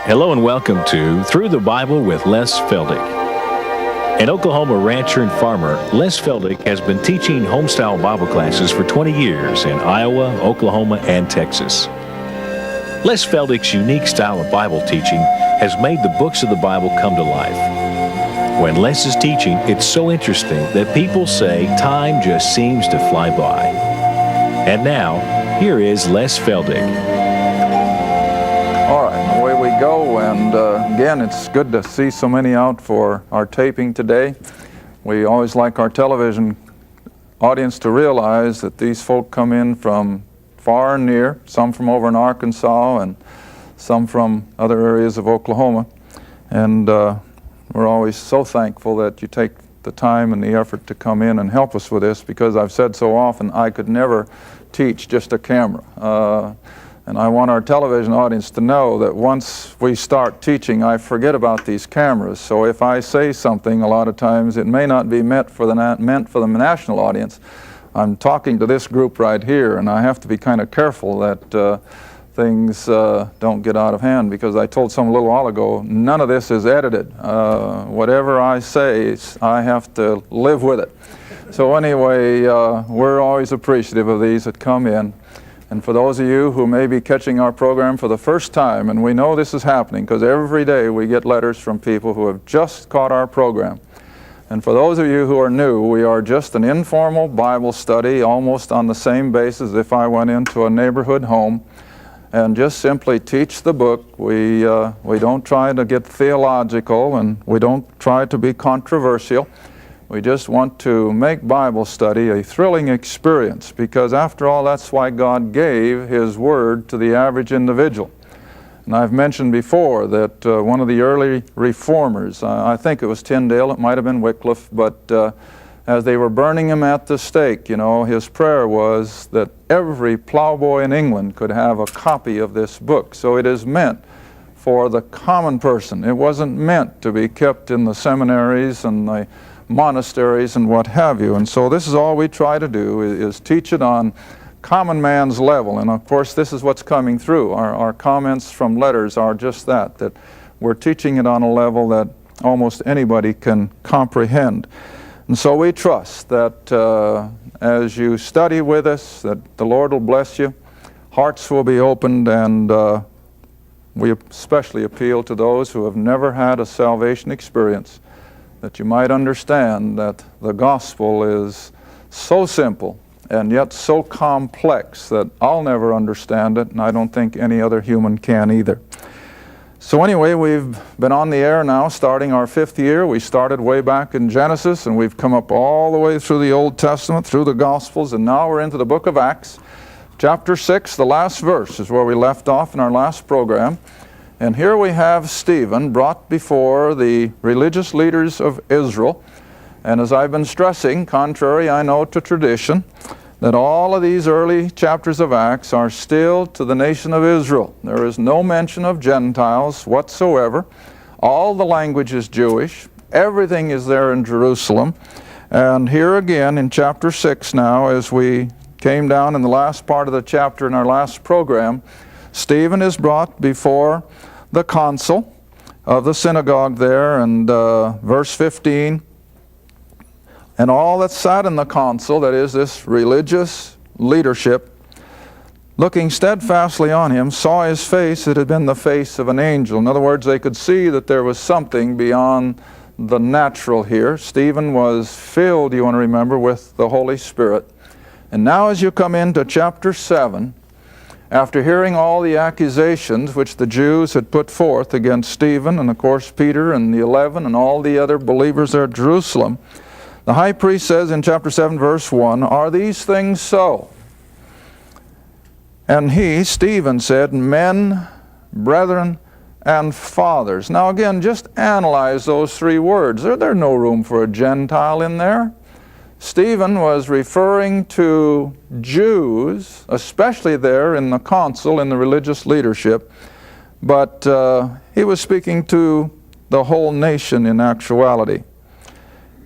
Hello and welcome to Through the Bible with Les Feldick. An Oklahoma rancher and farmer, Les Feldick has been teaching homestyle Bible classes for 20 years in Iowa, Oklahoma, and Texas. Les Feldick's unique style of Bible teaching has made the books of the Bible come to life. When Les is teaching, it's so interesting that people say time just seems to fly by. And now, here is Les Feldick. All right, away we go, and again, it's good to see so many out for our taping today. We always like our television audience to realize that these folk come in from far and near, some from over in Arkansas and some from other areas of Oklahoma. And we're always so thankful that you take the time and the effort to come in and help us with this, because I've said so often I could never teach just a camera. And I want our television audience to know that once we start teaching, I forget about these cameras. So if I say something, a lot of times it may not be meant for the national audience. I'm talking to this group right here, and I have to be kind of careful that things don't get out of hand, because I told some a little while ago, none of this is edited. Whatever I say, I have to live with it. So anyway, we're always appreciative of these that come in. And for those of you who may be catching our program for the first time, and we know this is happening because every day we get letters from people who have just caught our program. And for those of you who are new, we are just an informal Bible study, almost on the same basis if I went into a neighborhood home and just simply teach the book. We don't try to get theological, and we don't try to be controversial. We just want to make Bible study a thrilling experience, because after all, that's why God gave His Word to the average individual. And I've mentioned before that one of the early reformers, I think it was Tyndale, it might have been Wycliffe, but as they were burning him at the stake, you know, his prayer was that every plowboy in England could have a copy of this book. So it is meant for the common person. It wasn't meant to be kept in the seminaries and the monasteries and what have you. And so this is all we try to do, is teach it on common man's level. And of course, this is what's coming through. Our comments from letters are just that we're teaching it on a level that almost anybody can comprehend. And so we trust that as you study with us, that the Lord will bless you, hearts will be opened, and we especially appeal to those who have never had a salvation experience, that you might understand that the gospel is so simple and yet so complex that I'll never understand it, and I don't think any other human can either. So anyway, we've been on the air now starting our 5th year. We started way back in Genesis, and we've come up all the way through the Old Testament, through the Gospels, and now we're into the book of Acts. Chapter 6, the last verse, is where we left off in our last program. And here we have Stephen brought before the religious leaders of Israel. And as I've been stressing, contrary, I know, to tradition, that all of these early chapters of Acts are still to the nation of Israel. There is no mention of Gentiles whatsoever. All the language is Jewish. Everything is there in Jerusalem. And here again in chapter 6 now, as we came down in the last part of the chapter in our last program, Stephen is brought before the council of the synagogue there, and verse 15, and all that sat in the council, that is this religious leadership, looking steadfastly on him, saw his face, it had been the face of an angel. In other words, they could see that there was something beyond the natural here. Stephen was filled, you want to remember, with the Holy Spirit. And now as you come into chapter 7, after hearing all the accusations which the Jews had put forth against Stephen, and of course Peter and the 11 and all the other believers there at Jerusalem, the high priest says in chapter 7 verse 1, "Are these things so?" And he, Stephen, said, "Men, brethren, and fathers." Now again, just analyze those 3 words. There's no room for a Gentile in there. Stephen was referring to Jews, especially there in the council, in the religious leadership, but he was speaking to the whole nation in actuality.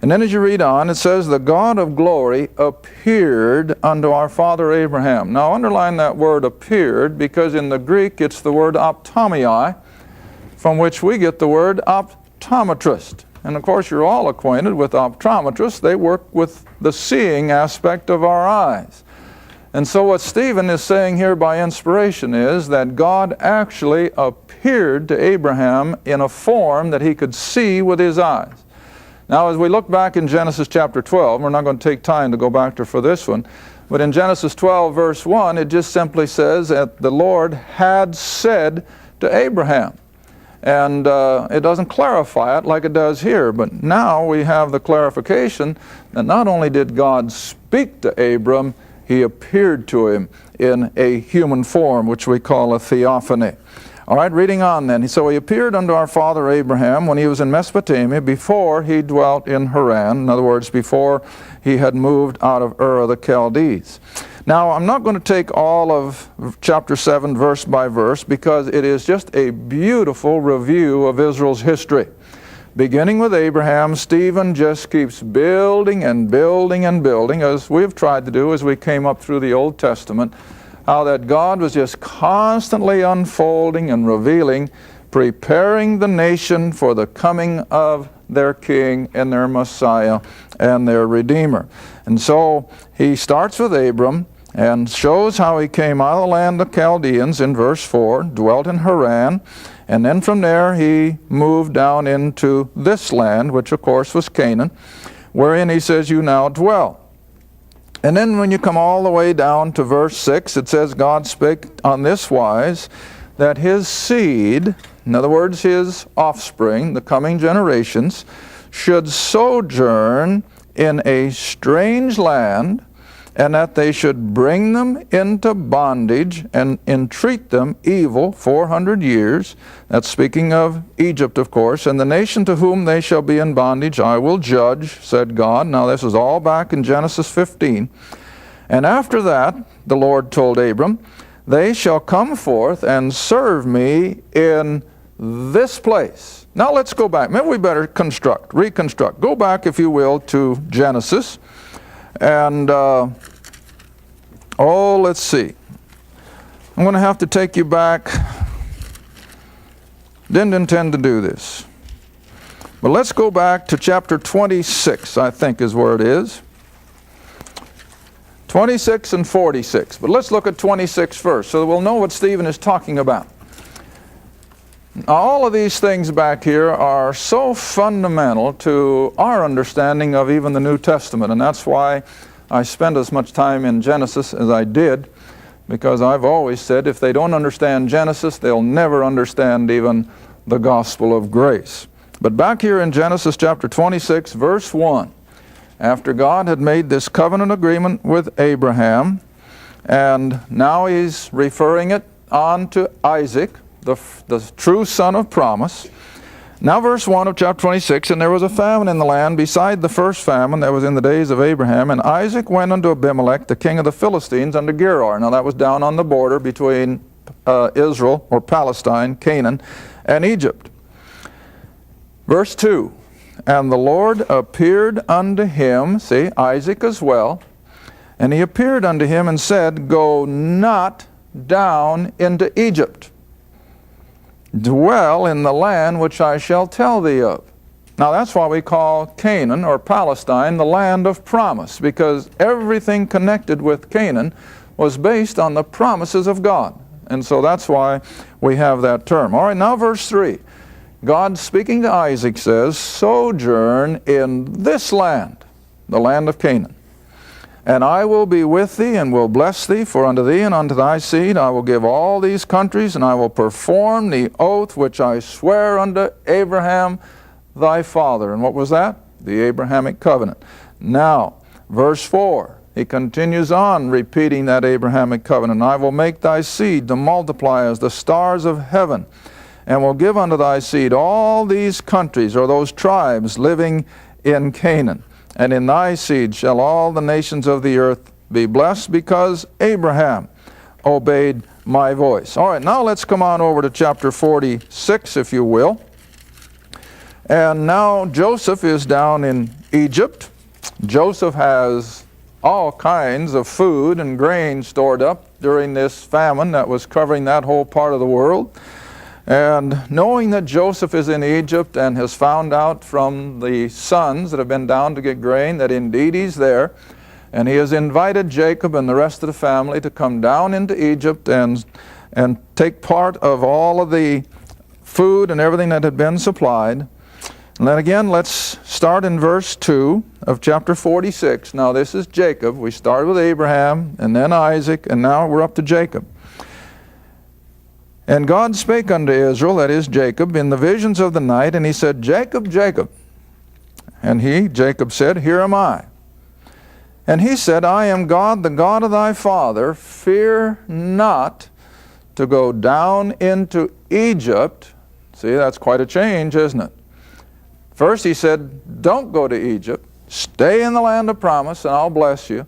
And then as you read on, it says, "The God of glory appeared unto our father Abraham." Now underline that word appeared, because in the Greek it's the word optomai, from which we get the word optometrist. And of course, you're all acquainted with optometrists. They work with the seeing aspect of our eyes. And so what Stephen is saying here by inspiration is that God actually appeared to Abraham in a form that he could see with his eyes. Now, as we look back in Genesis chapter 12, we're not going to take time to go back to for this one, but in Genesis 12 verse 1, it just simply says that the Lord had said to Abraham. And it doesn't clarify it like it does here, but now we have the clarification that not only did God speak to Abram, he appeared to him in a human form, which we call a theophany. All right, reading on then. So he appeared unto our father Abraham when he was in Mesopotamia, before he dwelt in Haran. In other words, before he had moved out of Ur of the Chaldees. Now, I'm not going to take all of chapter 7 verse by verse, because it is just a beautiful review of Israel's history. Beginning with Abraham, Stephen just keeps building and building and building, as we've tried to do as we came up through the Old Testament, how that God was just constantly unfolding and revealing, preparing the nation for the coming of their King and their Messiah and their Redeemer. And so he starts with Abram and shows how he came out of the land of Chaldeans in verse 4, dwelt in Haran, and then from there he moved down into this land, which of course was Canaan, wherein he says, you now dwell. And then when you come all the way down to verse 6, it says, God spake on this wise, that his seed, in other words, his offspring, the coming generations, should sojourn in a strange land, and that they should bring them into bondage and entreat them evil 400 years. That's speaking of Egypt, of course. And the nation to whom they shall be in bondage I will judge, said God. Now this is all back in Genesis 15. And after that, the Lord told Abram, they shall come forth and serve me in this place. Now let's go back. Maybe we better reconstruct. Go back, if you will, to Genesis. And, let's see. I'm going to have to take you back. Didn't intend to do this. But let's go back to chapter 26, I think is where it is. 26 and 46. But let's look at 26 first, so that we'll know what Stephen is talking about. Now, all of these things back here are so fundamental to our understanding of even the New Testament, and that's why I spend as much time in Genesis as I did, because I've always said if they don't understand Genesis, they'll never understand even the gospel of grace. But back here in Genesis chapter 26, verse 1, after God had made this covenant agreement with Abraham, and now he's referring it on to Isaac, the true son of promise. Now verse 1 of chapter 26, and there was a famine in the land beside the first famine that was in the days of Abraham, and Isaac went unto Abimelech, the king of the Philistines, unto Gerar. Now that was down on the border between Israel, or Palestine, Canaan, and Egypt. Verse 2, and the Lord appeared unto him, see, Isaac as well, and he appeared unto him and said, go not down into Egypt. Dwell in the land which I shall tell thee of. Now that's why we call Canaan, or Palestine, the land of promise, because everything connected with Canaan was based on the promises of God. And so that's why we have that term. All right, now verse 3. God speaking to Isaac says, sojourn in this land, the land of Canaan. And I will be with thee, and will bless thee, for unto thee and unto thy seed I will give all these countries, and I will perform the oath which I swear unto Abraham thy father. And what was that? The Abrahamic covenant. Now, verse 4, he continues on repeating that Abrahamic covenant. I will make thy seed to multiply as the stars of heaven, and will give unto thy seed all these countries, or those tribes living in Canaan. And in thy seed shall all the nations of the earth be blessed, because Abraham obeyed my voice. All right, now let's come on over to chapter 46, if you will. And now Joseph is down in Egypt. Joseph has all kinds of food and grain stored up during this famine that was covering that whole part of the world. And knowing that Joseph is in Egypt and has found out from the sons that have been down to get grain that indeed he's there, and he has invited Jacob and the rest of the family to come down into Egypt and take part of all of the food and everything that had been supplied. And then again, let's start in verse 2 of chapter 46. Now this is Jacob. We started with Abraham and then Isaac, and now we're up to Jacob. And God spake unto Israel, that is Jacob, in the visions of the night, and he said, Jacob, Jacob. And he, Jacob, said, Here am I. And he said, I am God, the God of thy father. Fear not to go down into Egypt. See, that's quite a change, isn't it? First he said, don't go to Egypt. Stay in the land of promise, and I'll bless you.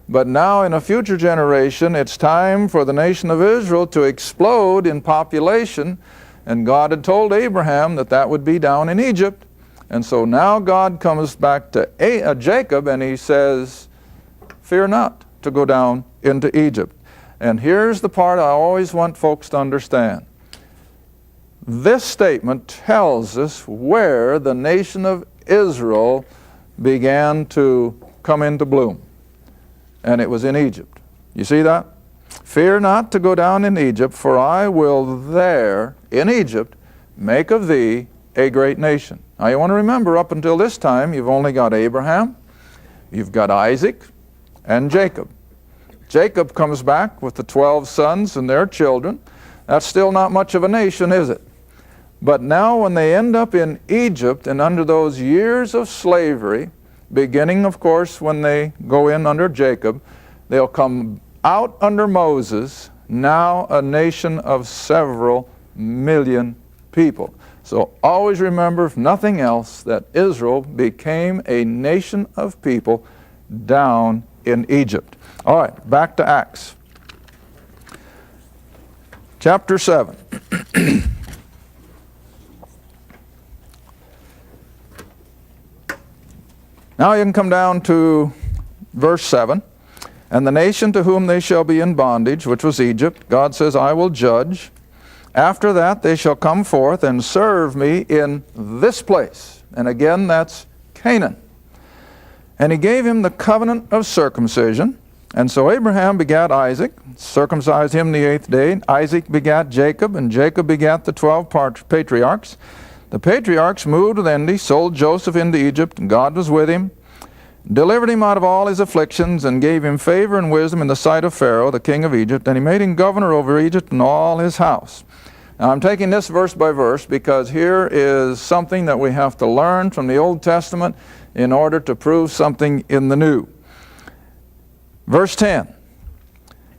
But now in a future generation, it's time for the nation of Israel to explode in population. And God had told Abraham that that would be down in Egypt. And so now God comes back to Jacob and he says, fear not to go down into Egypt. And here's the part I always want folks to understand. This statement tells us where the nation of Israel began to come into bloom. And it was in Egypt. You see that? Fear not to go down in Egypt, for I will there, in Egypt, make of thee a great nation. Now you want to remember, up until this time, you've only got Abraham, you've got Isaac, and Jacob. Jacob comes back with the 12 sons and their children. That's still not much of a nation, is it? But now when they end up in Egypt and under those years of slavery, beginning, of course, when they go in under Jacob, they'll come out under Moses, now a nation of several million people. So always remember, if nothing else, that Israel became a nation of people down in Egypt. All right, back to Acts. Chapter 7. Now you can come down to verse 7. And the nation to whom they shall be in bondage, which was Egypt, God says, I will judge. After that they shall come forth and serve me in this place. And again, that's Canaan. And he gave him the covenant of circumcision. And so Abraham begat Isaac, circumcised him the 8th day. Isaac begat Jacob, and Jacob begat the 12 patriarchs. The patriarchs moved with envy, sold Joseph into Egypt, and God was with him, delivered him out of all his afflictions, and gave him favor and wisdom in the sight of Pharaoh, the king of Egypt, and he made him governor over Egypt and all his house. Now I'm taking this verse by verse because here is something that we have to learn from the Old Testament in order to prove something in the New. Verse 10.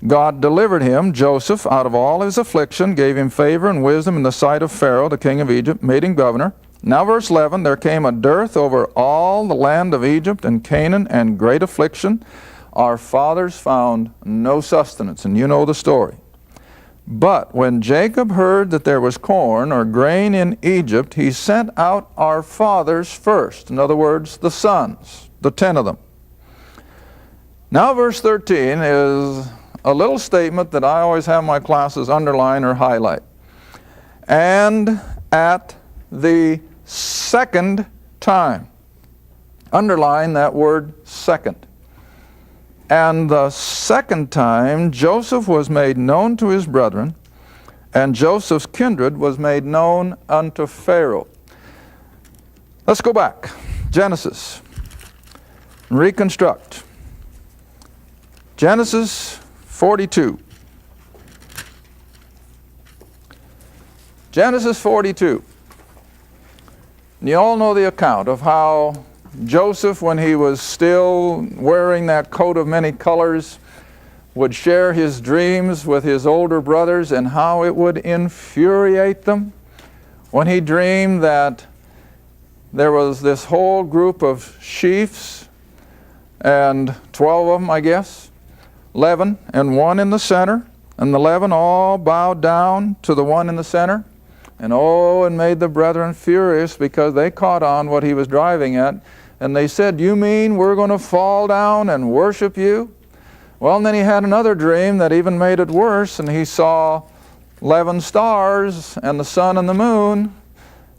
God delivered him, Joseph, out of all his affliction, gave him favor and wisdom in the sight of Pharaoh, the king of Egypt, made him governor. Now verse 11, there came a dearth over all the land of Egypt and Canaan, and great affliction. Our fathers found no sustenance, and you know the story. But when Jacob heard that there was corn or grain in Egypt, he sent out our fathers first. In other words, the sons, the 10 of them. Now verse 13 is a little statement that I always have my classes underline or highlight. And at the second time. Underline that word second. And the second time Joseph was made known to his brethren, and Joseph's kindred was made known unto Pharaoh. Let's go back. Genesis. Reconstruct. Genesis 42. Genesis 42. And you all know the account of how Joseph, when he was still wearing that coat of many colors, would share his dreams with his older brothers, and how it would infuriate them when he dreamed that there was this whole group of chiefs, and 12 of them, I guess, 11, and one in the center, and the 11 all bowed down to the one in the center. And it made the brethren furious because they caught on what he was driving at. And they said, you mean we're going to fall down and worship you? Well, and then he had another dream that even made it worse, and he saw 11 stars and the sun and the moon,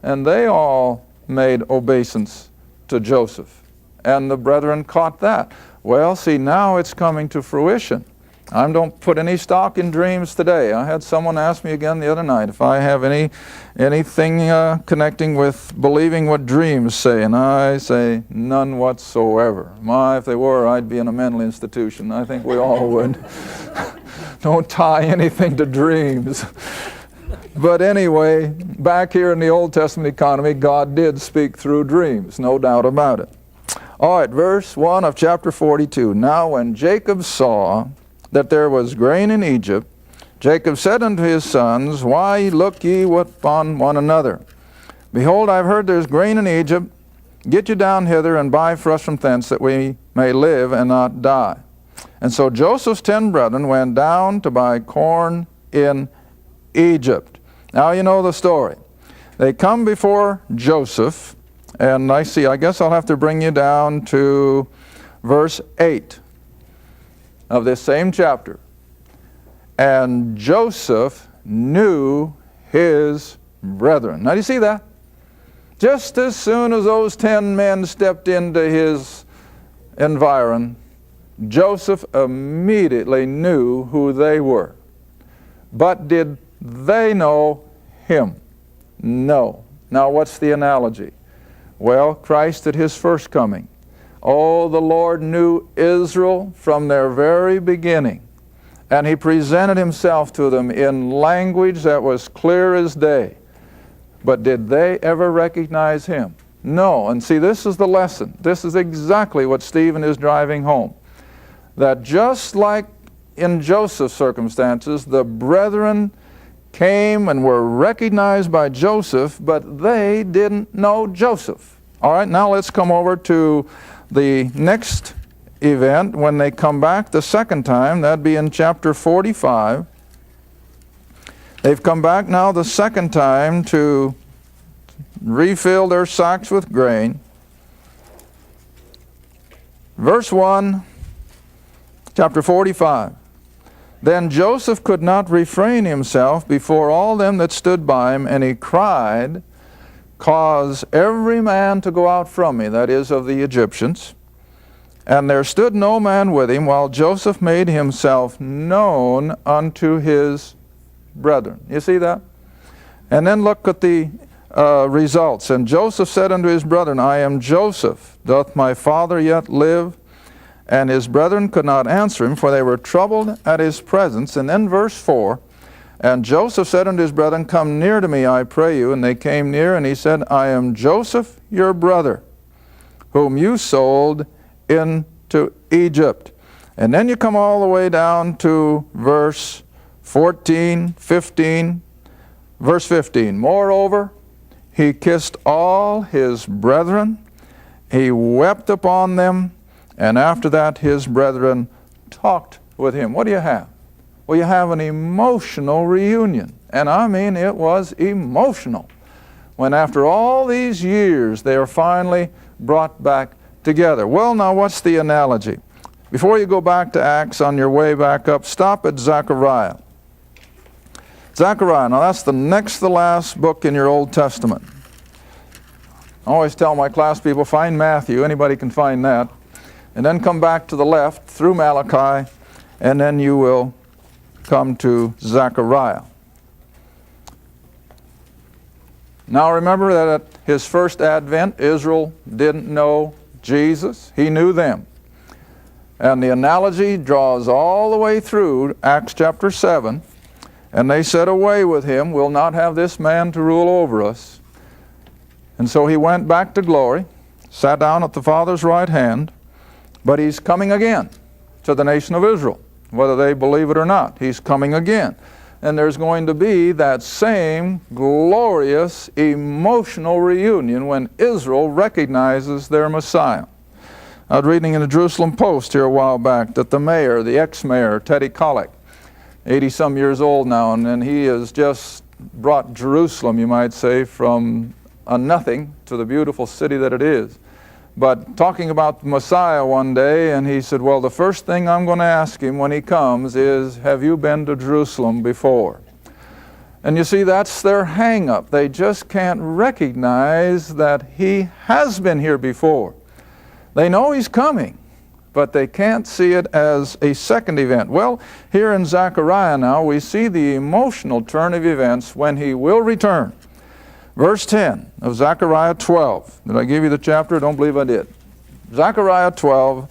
and they all made obeisance to Joseph. And the brethren caught that. Well, see, now it's coming to fruition. I don't put any stock in dreams today. I had someone ask me again the other night if I have anything connecting with believing what dreams say, and I say none whatsoever. My, if they were, I'd be in a mental institution. I think we all would. Don't tie anything to dreams. But anyway, back here in the Old Testament economy, God did speak through dreams, no doubt about it. All right, verse 1 of chapter 42. Now when Jacob saw that there was grain in Egypt, Jacob said unto his sons, Why look ye upon one another? Behold, I have heard there is grain in Egypt. Get you down hither and buy for us from thence, that we may live and not die. And so Joseph's 10 brethren went down to buy corn in Egypt. Now you know the story. They come before Joseph, and I guess I'll have to bring you down to verse 8 of this same chapter. And Joseph knew his brethren. Now do you see that? Just as soon as those 10 men stepped into his environ, Joseph immediately knew who they were. But did they know him? No. Now what's the analogy? Well, Christ at his first coming. Oh, the Lord knew Israel from their very beginning, and he presented himself to them in language that was clear as day. But did they ever recognize him? No. And see, this is the lesson. This is exactly what Stephen is driving home. That just like in Joseph's circumstances, the brethren came and were recognized by Joseph, but they didn't know Joseph. All right, now let's come over to the next event when they come back the second time. That'd be in chapter 45. They've come back now the second time to refill their sacks with grain. Verse 1, chapter 45. Then Joseph could not refrain himself before all them that stood by him, and he cried, Cause every man to go out from me, that is, of the Egyptians. And there stood no man with him, while Joseph made himself known unto his brethren. You see that? And then look at the results. And Joseph said unto his brethren, I am Joseph. Doth my father yet live? And his brethren could not answer him, for they were troubled at his presence. And then verse 4, And Joseph said unto his brethren, Come near to me, I pray you. And they came near, and he said, I am Joseph, your brother, whom you sold into Egypt. And then you come all the way down to verse 14, 15. Verse 15, Moreover, he kissed all his brethren, he wept upon them, and after that his brethren talked with him. What do you have? Well, you have an emotional reunion. And I mean, it was emotional. When after all these years, they are finally brought back together. Well, now what's the analogy? Before you go back to Acts on your way back up, stop at Zechariah. Zechariah, now that's the next to last book in your Old Testament. I always tell my class people, find Matthew, anybody can find that, and then come back to the left through Malachi, and then you will come to Zechariah. Now remember that at his first advent, Israel didn't know Jesus. He knew them. And the analogy draws all the way through Acts chapter 7. And they said, Away with him, we'll not have this man to rule over us. And so he went back to glory, sat down at the Father's right hand, but he's coming again to the nation of Israel, whether they believe it or not. He's coming again. And there's going to be that same glorious, emotional reunion when Israel recognizes their Messiah. I was reading in the Jerusalem Post here a while back that the mayor, the ex-mayor, Teddy Kollek, 80-some years old now, and he has just brought Jerusalem, you might say, from a nothing to the beautiful city that it is. But talking about the Messiah one day, and he said, well, the first thing I'm going to ask him when he comes is, have you been to Jerusalem before? And you see, that's their hang-up. They just can't recognize that He has been here before. They know He's coming, but they can't see it as a second event. Well, here in Zechariah now, we see the emotional turn of events when He will return. Verse 10 of Zechariah 12. Did I give you the chapter? Don't believe I did. Zechariah 12,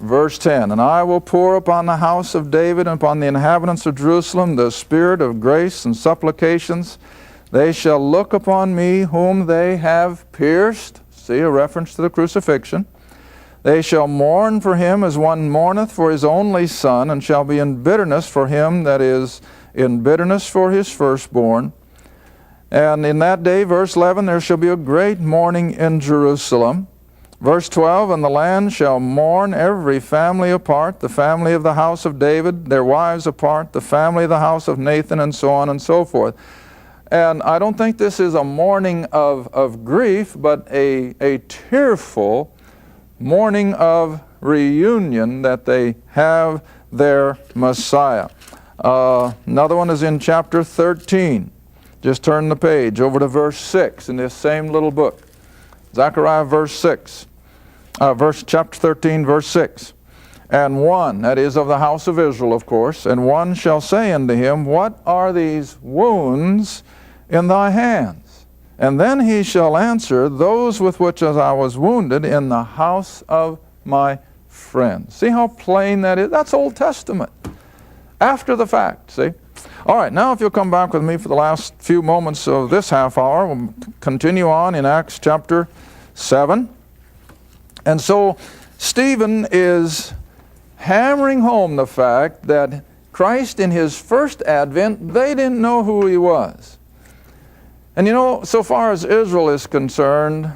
verse 10. And I will pour upon the house of David and upon the inhabitants of Jerusalem the spirit of grace and supplications. They shall look upon me whom they have pierced. See, a reference to the crucifixion. They shall mourn for him as one mourneth for his only son, and shall be in bitterness for him that is in bitterness for his firstborn. And in that day, verse 11, there shall be a great mourning in Jerusalem. Verse 12, and the land shall mourn every family apart, the family of the house of David, their wives apart, the family of the house of Nathan, and so on and so forth. And I don't think this is a mourning of grief, but a tearful mourning of reunion that they have their Messiah. Another one is in chapter 13. Just turn the page over to verse 6 in this same little book. Zechariah chapter 13, verse 6. And one, that is of the house of Israel, of course, and one shall say unto him, what are these wounds in thy hands? And then he shall answer, those with which as I was wounded in the house of my friends. See how plain that is? That's Old Testament. After the fact, see? All right, now if you'll come back with me for the last few moments of this half hour, we'll continue on in Acts chapter 7. And so Stephen is hammering home the fact that Christ in His first advent, they didn't know who He was. And you know, so far as Israel is concerned,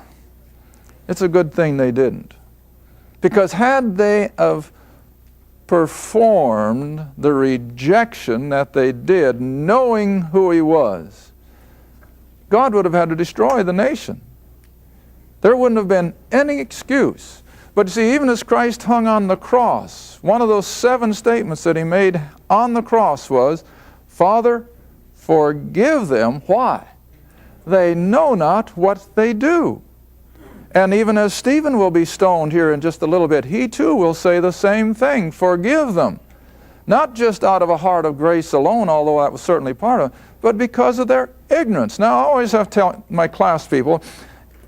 it's a good thing they didn't. Because had they have performed the rejection that they did, knowing who He was, God would have had to destroy the nation. There wouldn't have been any excuse. But see, even as Christ hung on the cross, one of those 7 statements that He made on the cross was, Father, forgive them. Why? They know not what they do. And even as Stephen will be stoned here in just a little bit, he too will say the same thing. Forgive them. Not just out of a heart of grace alone, although that was certainly part of it, but because of their ignorance. Now, I always have to tell my class people,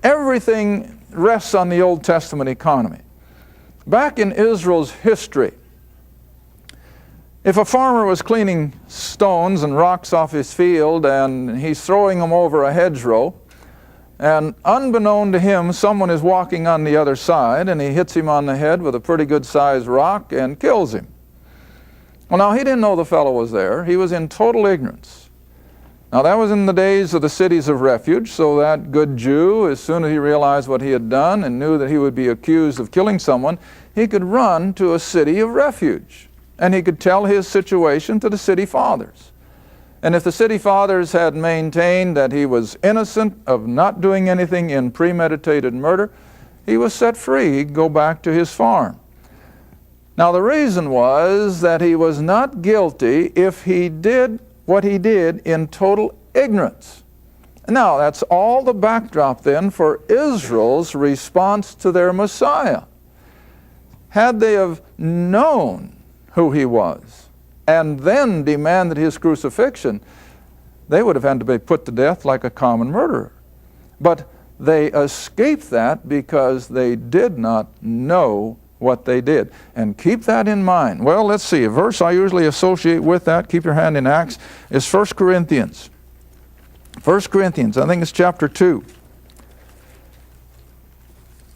everything rests on the Old Testament economy. Back in Israel's history, if a farmer was cleaning stones and rocks off his field and he's throwing them over a hedgerow, and unbeknown to him, someone is walking on the other side, and he hits him on the head with a pretty good-sized rock and kills him. Well, now, he didn't know the fellow was there. He was in total ignorance. Now, that was in the days of the cities of refuge, so that good Jew, as soon as he realized what he had done and knew that he would be accused of killing someone, he could run to a city of refuge, and he could tell his situation to the city fathers. And if the city fathers had maintained that he was innocent of not doing anything in premeditated murder, he was set free. He'd go back to his farm. Now, the reason was that he was not guilty if he did what he did in total ignorance. Now, that's all the backdrop then for Israel's response to their Messiah. Had they have known who He was, and then demanded His crucifixion, they would have had to be put to death like a common murderer. But they escaped that because they did not know what they did. And keep that in mind. Well, let's see. A verse I usually associate with that, keep your hand in Acts, is 1 Corinthians. 1 Corinthians, I think it's chapter 2.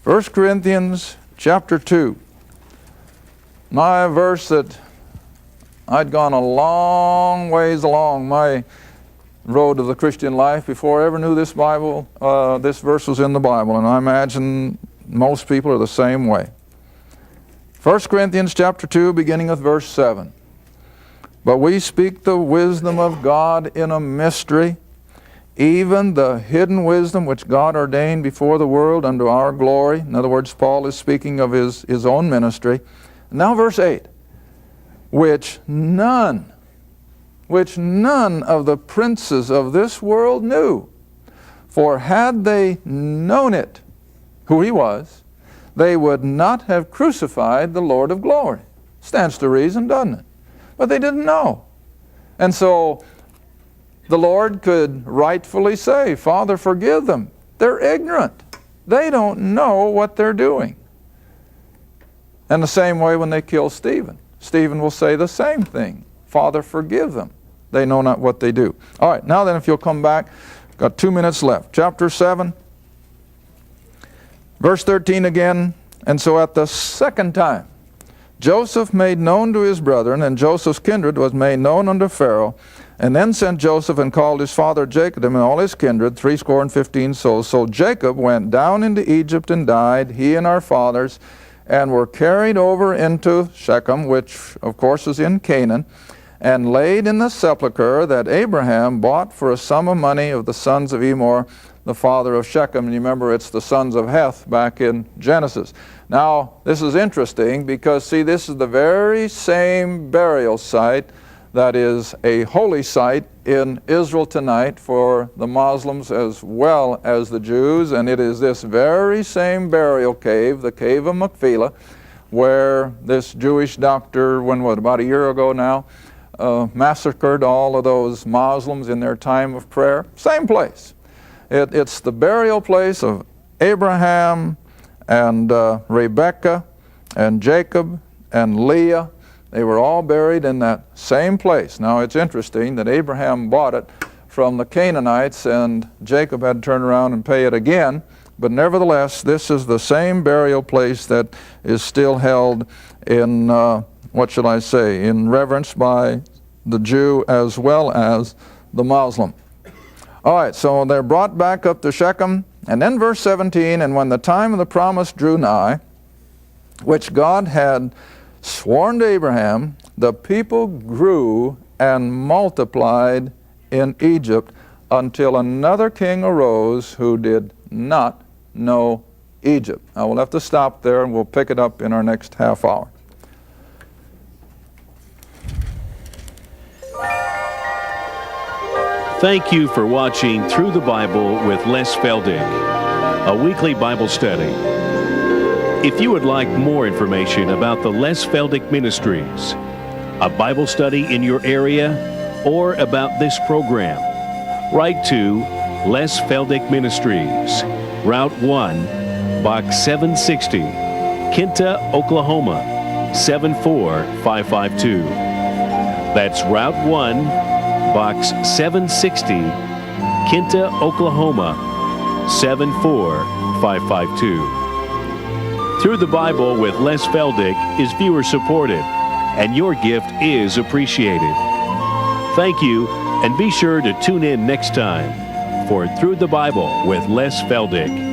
1 Corinthians chapter 2. My verse that I'd gone a long ways along my road of the Christian life before I ever knew this Bible, this verse was in the Bible, and I imagine most people are the same way. 1 Corinthians chapter 2, beginning with verse 7. But we speak the wisdom of God in a mystery, even the hidden wisdom which God ordained before the world unto our glory. In other words, Paul is speaking of his own ministry. Now verse 8. Which none which none of the princes of this world knew. For had they known it, who he was, they would not have crucified the Lord of glory. Stands to reason, doesn't it? But they didn't know. And so the Lord could rightfully say, Father, forgive them. They're ignorant. They don't know what they're doing. And the same way when they kill Stephen. Stephen will say the same thing. Father, forgive them. They know not what they do. All right, now then if you'll come back, got 2 minutes left. Chapter 7, verse 13 again. And so at the second time, Joseph made known to his brethren, and Joseph's kindred was made known unto Pharaoh. And then sent Joseph and called his father Jacob and all his kindred, 75 souls. So Jacob went down into Egypt and died, he and our fathers, and were carried over into Shechem, which of course is in Canaan, and laid in the sepulchre that Abraham bought for a sum of money of the sons of Emor, the father of Shechem. And you remember it's the sons of Heth back in Genesis. Now this is interesting because see, this is the very same burial site that is a holy site in Israel tonight for the Muslims as well as the Jews, and it is this very same burial cave, the cave of Machpelah, where this Jewish doctor, about a year ago now, massacred all of those Muslims in their time of prayer. Same place. It's the burial place of Abraham and Rebekah and Jacob and Leah. They were all buried in that same place. Now it's interesting that Abraham bought it from the Canaanites and Jacob had to turn around and pay it again. But nevertheless, this is the same burial place that is still held in, in reverence by the Jew as well as the Muslim. All right, so they're brought back up to Shechem. And then verse 17, and when the time of the promise drew nigh, which God had sworn to Abraham, the people grew and multiplied in Egypt until another king arose who did not know Egypt. Now we'll have to stop there and we'll pick it up in our next half hour. Thank you for watching Through the Bible with Les Feldick, a weekly Bible study. If you would like more information about the Les Feldick Ministries, a Bible study in your area, or about this program, write to Les Feldick Ministries, Route 1, Box 760, Kinta, Oklahoma, 74552. That's Route 1, Box 760, Kinta, Oklahoma, 74552. Through the Bible with Les Feldick is viewer supported, and your gift is appreciated. Thank you, and be sure to tune in next time for Through the Bible with Les Feldick.